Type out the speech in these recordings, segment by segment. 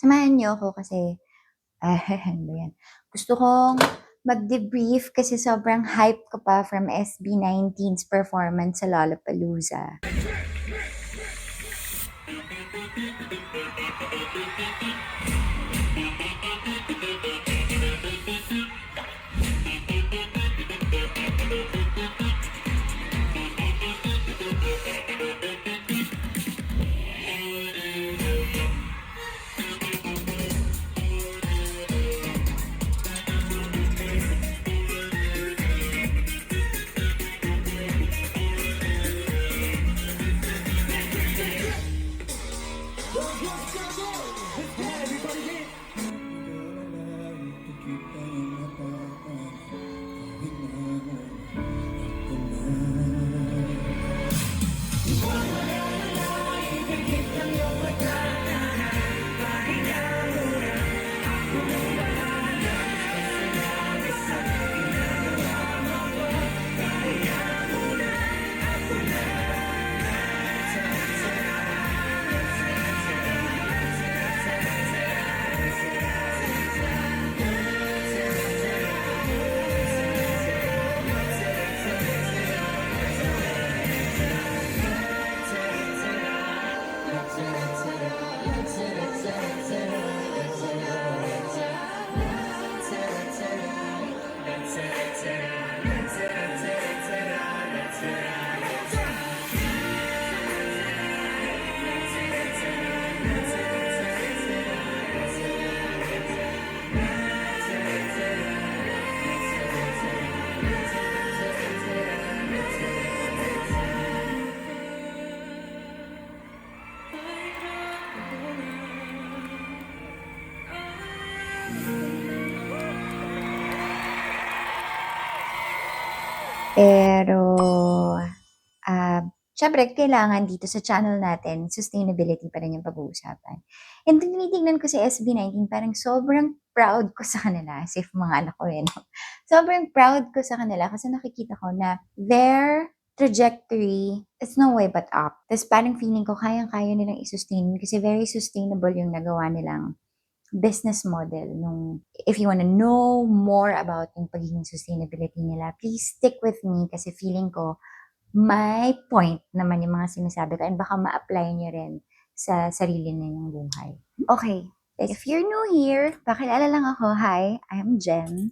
Samahan niyo ako kasi, ano ba yan? Gusto kong mag-debrief kasi sobrang hype ko pa from SB19's performance sa Lollapalooza. Pero, syempre kailangan dito sa channel natin, sustainability pa rin yung pag-uusapan. And tinitignan ko si SB19, parang sobrang proud ko sa kanila, as if mga anak ko no? Sobrang proud ko sa kanila kasi nakikita ko na their trajectory is no way but up. Tapos parang feeling ko kayang-kaya nilang i-sustain kasi very sustainable yung nagawa nilang business model if you wanna know more about yung pagiging sustainability nila, please stick with me kasi feeling ko may point naman yung mga sinasabi ko and baka ma-apply nyo rin sa sarili ninyong buhay. Okay, if you're new here, pakilala lang ako. Hi, I'm Jen.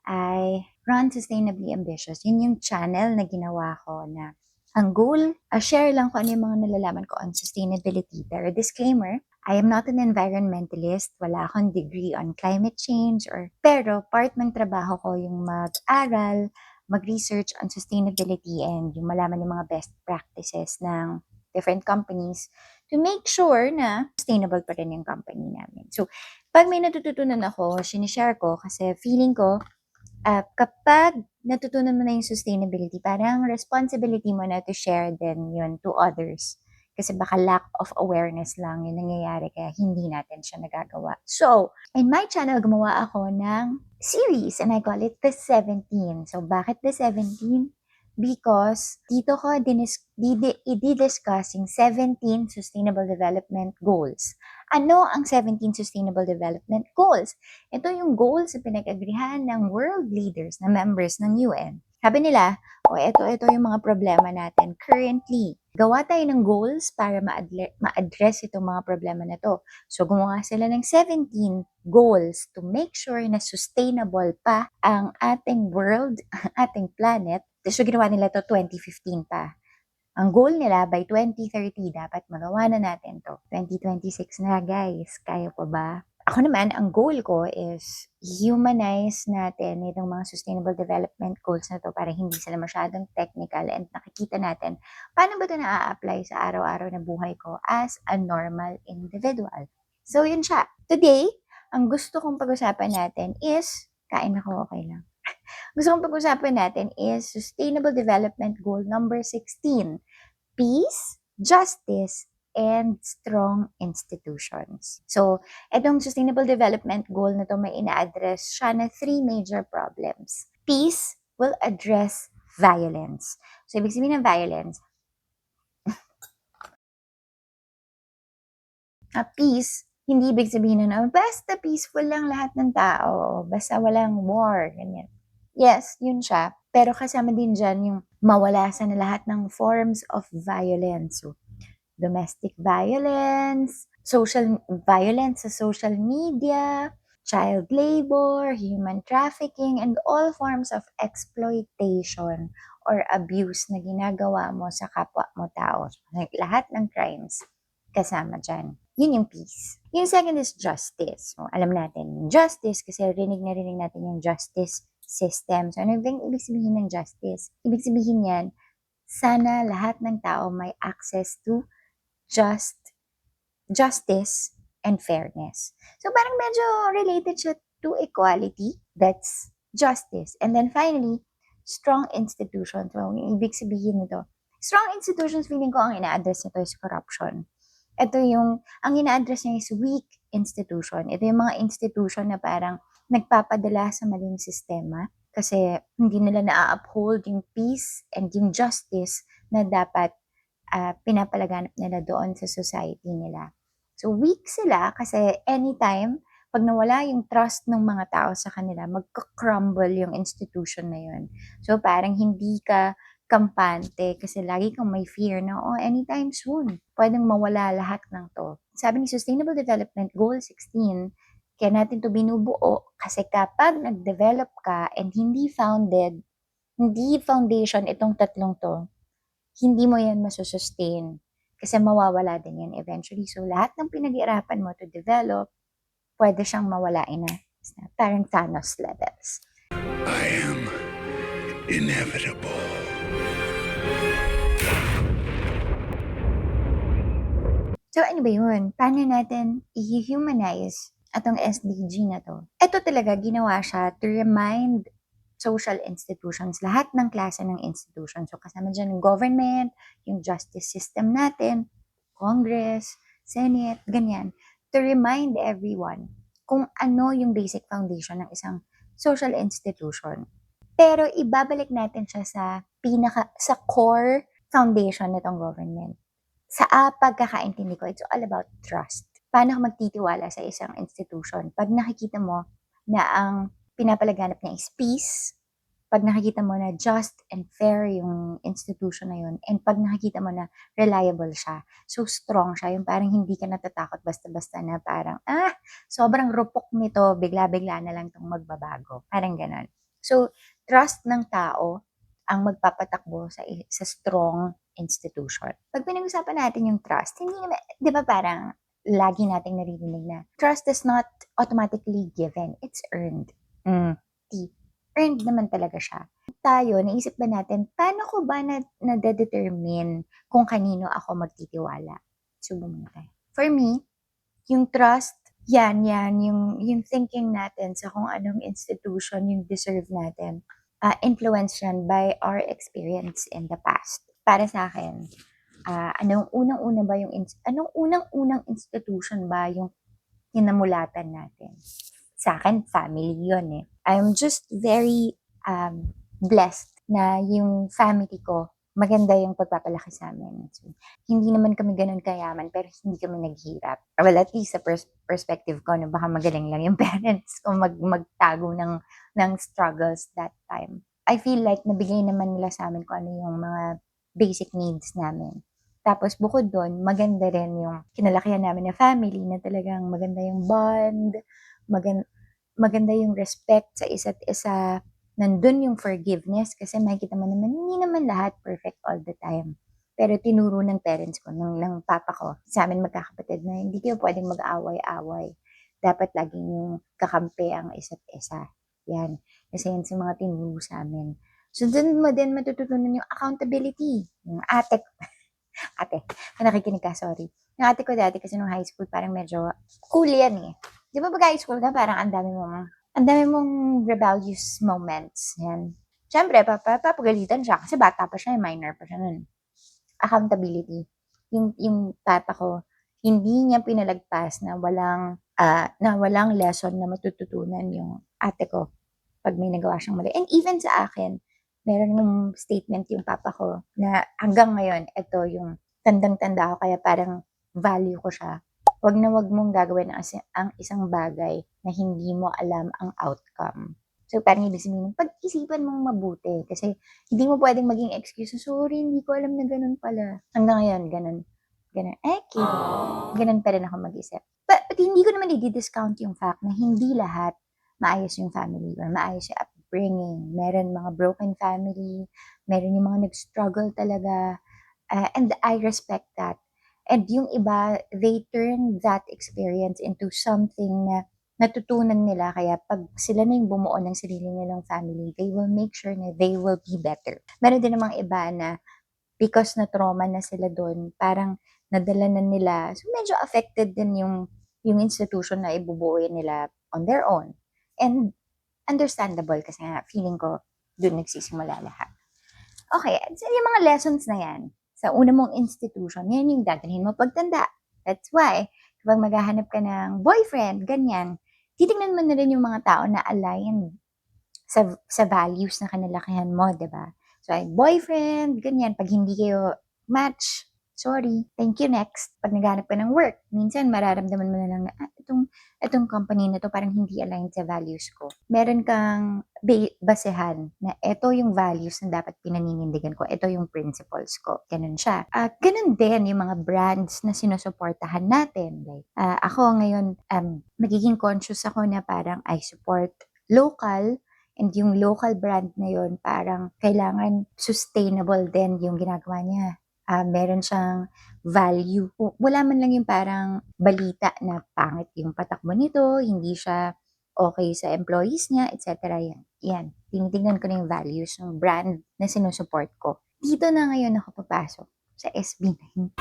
I run Sustainably Ambitious. Yun yung channel na ginawa ko na ang goal, share lang ko ano yung mga nalalaman ko on sustainability. Pero disclaimer, I am not an environmentalist. Wala akong degree on climate change pero part ng trabaho ko yung mag-aral, mag-research on sustainability and yung malaman yung mga best practices ng different companies to make sure na sustainable pa rin yung company namin. So, pag may natututunan ako, sinishare ko kasi feeling ko kapag natutunan mo na yung sustainability, parang responsibility mo na to share din yun to others. Kasi baka lack of awareness lang yung nangyayari kaya hindi natin siya nagagawa. So, in my channel, gumawa ako ng series and I call it The 17. So, bakit The 17? Because dito ko i-discuss yung 17 Sustainable Development Goals. Ano ang 17 Sustainable Development Goals? Ito yung goals na pinag-agrihan ng world leaders na members ng UN. Sabi nila, ito yung mga problema natin currently. Gawa tayo ng goals para ma-address itong mga problema na to. So, gumawa sila ng 17 goals to make sure na sustainable pa ang ating world, ang ating planet. So, ginawa nila to 2015 pa. Ang goal nila by 2030 dapat magawa na natin to. 2026 na guys, kaya pa ba? Ako naman, ang goal ko is humanize natin itong mga sustainable development goals na to para hindi sila masyadong technical and nakikita natin paano ba ito na-apply sa araw-araw na buhay ko as a normal individual. So yun siya. Today, ang gusto kong pag-usapan natin is, kain ako, okay lang. Gusto kong pag-usapan natin is Sustainable Development Goal number 16, Peace, Justice, and Strong Institutions. So, itong Sustainable Development Goal na to may ina-address siya na 3 major problems. Peace will address violence. So, ibig sabihin ng violence, peace Hindi ibig sabihin na basta peaceful lang lahat ng tao, basta walang war, ganyan. Yes, yun siya. Pero kasama din diyan yung mawala sa na lahat ng forms of violence. So, domestic violence, social violence sa social media, child labor, human trafficking, and all forms of exploitation or abuse na ginagawa mo sa kapwa mo tao. Like, lahat ng crimes kasama dyan. Yun yung peace. Yung second is justice. So, alam natin, justice, kasi rinig na rinig natin yung justice system. So, ano yung ibig sabihin ng justice? Ibig sabihin yan, sana lahat ng tao may access to justice and fairness. So parang medyo related siya to equality. That's justice. And then finally, strong institutions. So, yung ibig sabihin nito, strong institutions, feeling ko ang ina-address nito is corruption. Ito yung, ang ina-address niya is weak institution. Ito yung mga institution na parang nagpapadala sa maling sistema kasi hindi nila na-uphold yung peace and yung justice na dapat pinapalaganap nila doon sa society nila. So weak sila kasi anytime pag nawala yung trust ng mga tao sa kanila, magka-crumble yung institution na yun. So parang hindi ka kampante kasi lagi kang may fear na, anytime soon, pwedeng mawala lahat ng to. Sabi ni Sustainable Development Goal 16, kaya natin to binubuo kasi kapag nag-develop ka and hindi foundation itong tatlong to, hindi mo yan masusustain kasi mawawala din yan eventually. So, lahat ng pinag-iarapan mo to develop, pwede siyang mawalain na. Parang Thanos levels. I am inevitable. So, ano ba yun? Paano natin i-humanize atong SDG na to? Ito talaga, ginawa siya to remind social institutions, lahat ng klase ng institutions. So, kasama dyan yung government, yung justice system natin, Congress, Senate, ganyan. To remind everyone kung ano yung basic foundation ng isang social institution. Pero ibabalik natin siya sa core foundation nitong government. Sa pagkakaintindi ko, it's all about trust. Paano ka magtitiwala sa isang institution? Pag nakikita mo na ang pinapalaganap niya is peace, pag nakikita mo na just and fair yung institution na yun, and pag nakikita mo na reliable siya, so strong siya, yung parang hindi ka natatakot basta-basta na parang, sobrang rupok nito, bigla-bigla na lang itong magbabago. Parang ganon. So, trust ng tao ang magpapatakbo sa strong institution. Pag pinag-usapan natin yung trust, hindi naman, di ba parang lagi nating naririnig na trust is not automatically given, it's earned. Earned naman talaga siya. Tayo, naisip ba natin, paano ko ba na-determine kung kanino ako magtitiwala? Subo muna tayo. For me, yung trust, yan, yung thinking natin sa kung anong institution yung deserve natin, influenced yan by our experience in the past. Para sa akin, anong unang-unang institution ba yung kinamulatan natin? Sa akin, family yun eh. I'm just very blessed na yung family ko, maganda yung pagpapalaki sa amin. So, hindi naman kami ganun kayaman, pero hindi kami naghirap. Well, at least sa perspective ko, no, baka magaling lang yung parents ko magtago ng struggles that time. I feel like nabigay naman nila sa amin kung ano yung mga basic needs namin. Tapos bukod doon, maganda rin yung kinalakihan namin na family na talagang maganda yung bond, maganda yung respect sa isa't isa, nandun yung forgiveness kasi makikita mo naman, hindi naman lahat perfect all the time. Pero tinuro ng parents ko, ng papa ko, sa amin magkakapatid na hindi kayo pwedeng mag-away-away. Dapat laging yung kakampi ang isa't isa. Yan. Kasi yan sa mga tinuro sa amin. So, dun mo din matututunan yung accountability. Yung ate, kung nakikinig ka, sorry. Yung ate ko dati kasi nung high school, parang medyo cool yan eh. Di ba pag high school ka, parang ang dami mong rebellious moments. Yan. Siyempre, papagalitan siya kasi bata pa siya, minor pa siya nun. Accountability. Yung papa ko, hindi niya pinalagpas na walang lesson na matututunan yung ate ko pag may nagawa siyang mali. And even sa akin, meron ng statement yung papa ko na hanggang ngayon, ito yung tandang-tanda ko kaya parang value ko siya. wag na wag mong gagawin ang isang bagay na hindi mo alam ang outcome. So, parang ibig sabihin, pag-isipan mong mabuti kasi hindi mo pwedeng maging excuse, sorry, hindi ko alam na ganun pala. Hanggang ngayon, ganun. Ganun. Okay. Ganun pa rin ako mag-isip. But hindi ko naman i-discount yung fact na hindi lahat maayos yung family or maayos yung upbringing. Meron mga broken family, meron yung mga nag-struggle talaga, and I respect that. And yung iba, they turn that experience into something na natutunan nila. Kaya pag sila na yung bumuo ng sarili nilang family, they will make sure na they will be better. Meron din namang iba na because na trauma na sila doon, parang nadala na nila. So medyo affected din yung institution na ibubuo nila on their own. And understandable kasi nga feeling ko doon nagsisimula lahat. Okay, so yung mga lessons na yan, sa una mong institution, yan yung dadalhin mo pagtanda. That's why, kapag maghahanap ka ng boyfriend, ganyan, titignan mo na rin yung mga tao na aligned sa values na kinalakihan mo, di ba? So, ay boyfriend, ganyan, pag hindi kayo match, sorry, thank you, next. Pag naghanap ka ng work, minsan mararamdaman mo na lang na, itong company na to parang hindi aligned sa values ko. Meron kang basehan na ito yung values na dapat pinaninindigan ko, ito yung principles ko. Ganun siya. Ganun din yung mga brands na sinusuportahan natin. Like, ako ngayon, magiging conscious ako na parang I support local. And yung local brand na yun, parang kailangan sustainable din yung ginagawa niya. Meron siyang value. Wala man lang yung parang balita na pangit yung patakbo nito, hindi siya okay sa employees niya, etc. Yan. Tinitingnan ko na yung values ng brand na sinusupport ko. Dito na ngayon ako papasok sa SB19.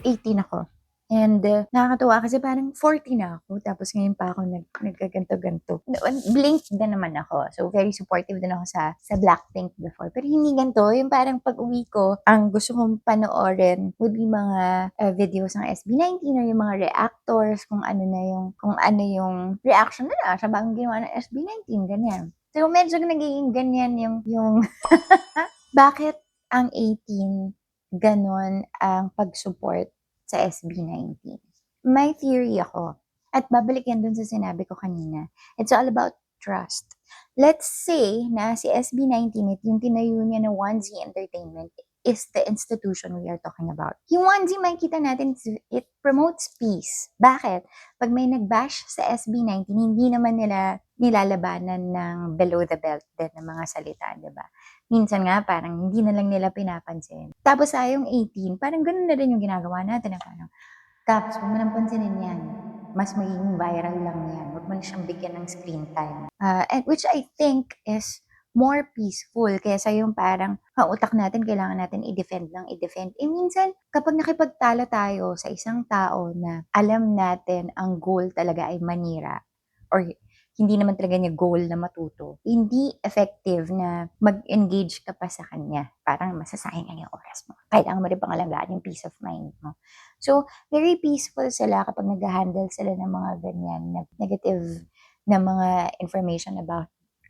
18 ako. And nakakatuwa kasi parang 40 na ako. Tapos ngayon pa ako nagkaganto-ganto. Blink din naman ako. So very supportive din ako sa Blackpink before. Pero hindi ganito. Yung parang pag uwi ko, ang gusto kong panoorin would be mga videos ng SB19 or yung mga reactors, kung ano yung reaction nila sa bagong ginawa ng SB19, ganyan. So medyo nagiging ganyan yung bakit ang 18 ganon ang pag-support sa SB19. May theory ako. At babalik yan dun sa sinabi ko kanina. It's all about trust. Let's say na si SB19, yung tinayo niya na 1Z Entertainment, is the institution we are talking about. Yung 1Z, makikita natin, it promotes peace. Bakit? Pag may nag-bash sa SB19, hindi naman nila nilalabanan ng below the belt din ng mga salita, diba? Minsan nga, parang hindi na lang nila pinapansin. Tapos yung 18, parang ganun na rin yung ginagawa natin. Na parang, Caps, huwag mo nang pansinin yan. Mas magiging viral lang yan. Huwag mo na siyang bigyan ng screen time. And which I think is more peaceful kaysa yung parang ang utak natin, kailangan natin i-defend lang, i-defend. Minsan, kapag nakipagtalo tayo sa isang tao na alam natin ang goal talaga ay manira or hindi naman talaga niya goal na matuto, hindi effective na mag-engage ka pa sa kanya. Parang masasayang lang yung oras mo. Kailangan mo rin pangalagaan yung peace of mind mo. So, very peaceful sila kapag nag-handle sila ng mga ganyan na negative na mga information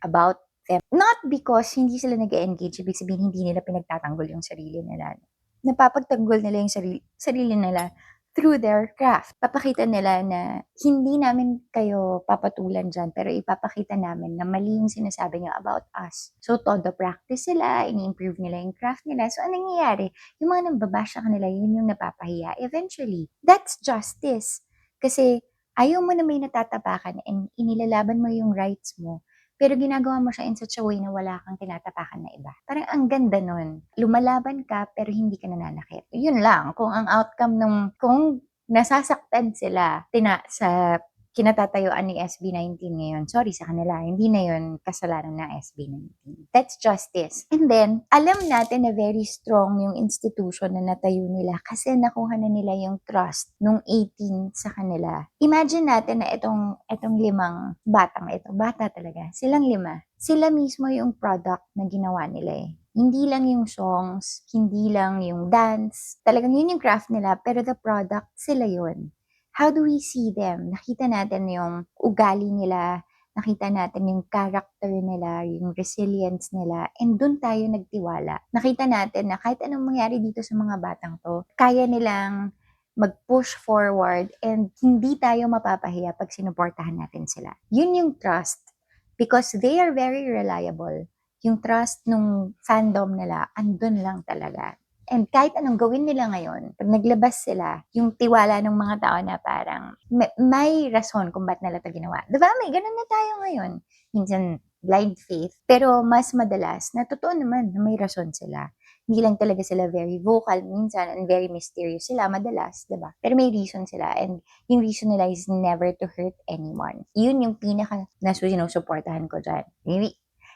about them. Not because hindi sila nag-engage, ibig sabihin hindi nila pinagtatanggol yung sarili nila. Napapagtanggol nila yung sarili nila through their craft. Papakita nila na hindi namin kayo papatulan dyan, pero ipapakita namin na mali yung sinasabi nyo about us. So, todo practice sila, ini-improve nila yung craft nila. So, anong nangyayari? Yung mga nambabash sa kanila, yun yung napapahiya. Eventually, that's justice. Kasi ayaw mo na may natatapakan and inilalaban mo yung rights mo. Pero ginagawa mo siya in such a way na wala kang tinatapakan na iba. Parang ang ganda nun. Lumalaban ka pero hindi ka nananakit. Yun lang. Kung ang outcome kung nasasaktan sila sa kinatatayuan ni SB19 ngayon, sorry sa kanila, hindi na yun kasalanan ng SB19. That's justice. And then, alam natin na very strong yung institution na natayo nila kasi nakuha na nila yung trust nung 18 sa kanila. Imagine natin na itong limang batang ito, bata talaga, silang lima. Sila mismo yung product na ginawa nila eh. Hindi lang yung songs, hindi lang yung dance, talagang yun yung craft nila, pero the product, sila yun. How do we see them? Nakita natin yung ugali nila, nakita natin yung character nila, yung resilience nila, and dun tayo nagtiwala. Nakita natin na kahit anong mangyari dito sa mga batang to, kaya nilang mag-push forward and hindi tayo mapapahiya pag sinuportahan natin sila. Yun yung trust because they are very reliable. Yung trust nung fandom nila, andun lang talaga. And kahit anong gawin nila ngayon, pag naglabas sila, yung tiwala ng mga tao na parang may rason kung ba't nila ito ginawa. Diba? May ganun na tayo ngayon. Minsan, blind faith. Pero mas madalas, na totoo naman na may rason sila. Hindi lang talaga sila very vocal minsan and very mysterious sila madalas, diba? Pero may reason sila and yung reason nila is never to hurt anyone. Yun yung pinaka na sinusuportahan ko dyan.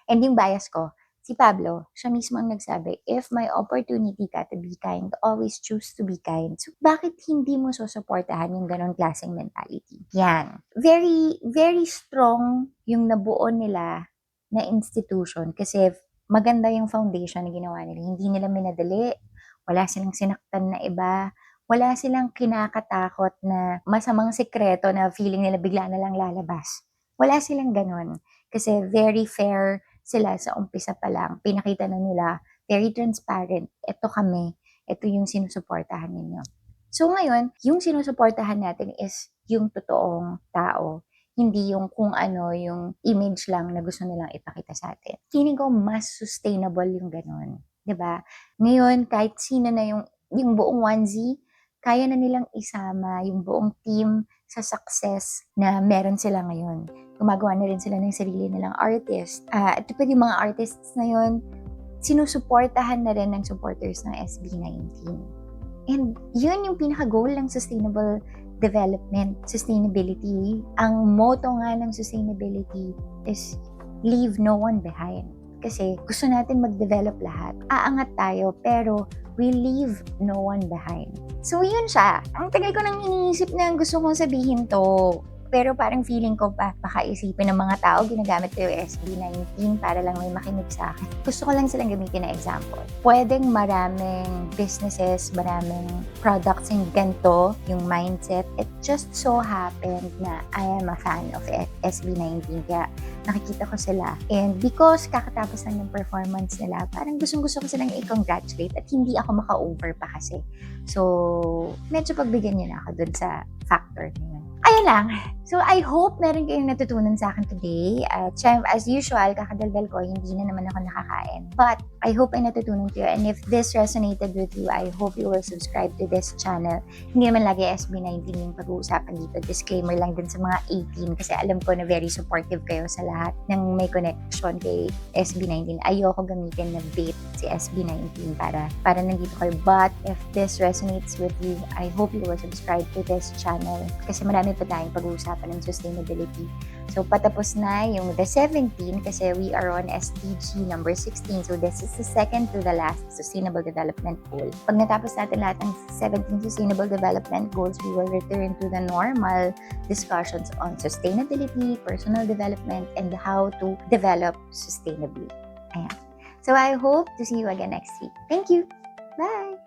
And yung bias ko, si Pablo, siya mismo ang nagsabi, if may opportunity ka to be kind, always choose to be kind. So, bakit hindi mo susuportahan yung ganong klaseng mentality? Yan. Very, very strong yung nabuo nila na institution kasi maganda yung foundation na ginawa nila. Hindi nila minadali, wala silang sinaktan na iba, wala silang kinakatakot na masamang sekreto na feeling nila bigla na lang lalabas. Wala silang ganon. Kasi very fair sila sa umpisa pa lang. Pinakita na nila, very transparent. Ito kami. Ito yung sinusuportahan ninyo. So ngayon, yung sinusuportahan natin is yung totoong tao. Hindi yung kung ano, yung image lang na gusto nilang ipakita sa atin. Feeling ko mas sustainable yung ganun. 'Di ba? Ngayon, kahit sino na yung buong onesie, kaya na nilang isama yung buong team sa success na meron sila ngayon. Gumagawa na rin sila ng sarili nilang artist. Ito pa yung mga artists na yun, sinusuportahan na rin ng supporters ng SB19. And yun yung pinaka-goal ng sustainable development, sustainability. Ang motto nga ng sustainability is leave no one behind. Kasi gusto natin mag-develop lahat. Aangat tayo, pero we leave no one behind. So yun siya. Ang tagal ko nang iniisip na gusto kong sabihin to. Pero parang feeling ko pa, baka isipin ng mga tao, ginagamit ko yung SB19 para lang may makinig sa akin. Gusto ko lang silang gamitin na example. Pwedeng maraming businesses, maraming products yung ganito, yung mindset. It just so happened na I am a fan of SB19. Kaya nakikita ko sila. And because kakatapos lang ng performance nila, parang gustong-gusto ko silang i-congratulate at hindi ako maka-over pa kasi. So, medyo pagbigyan niyo na ako dun sa factor na yun. Ayun lang. So, I hope meron kayong natutunan sa akin today. At as usual, kakadaldal ko, hindi na naman ako nakakain. But, I hope ay natutunan kayo. And if this resonated with you, I hope you will subscribe to this channel. Hindi naman lagi SB19 yung pag-uusapan dito. Disclaimer lang din sa mga 18 kasi alam ko na very supportive kayo sa lahat ng may connection kay SB19. Ayoko gamitin na bait si SB19 para nandito kayo. But, if this resonates with you, I hope you will subscribe to this channel kasi marami pa tayong pag-uusapan ng sustainability. So, patapos na yung the 17 kasi we are on SDG number 16. So, this is the second to the last Sustainable Development Goal. Pag natapos natin lahat ng 17 Sustainable Development Goals, we will return to the normal discussions on sustainability, personal development, and how to develop sustainably. Ayan. So, I hope to see you again next week. Thank you! Bye!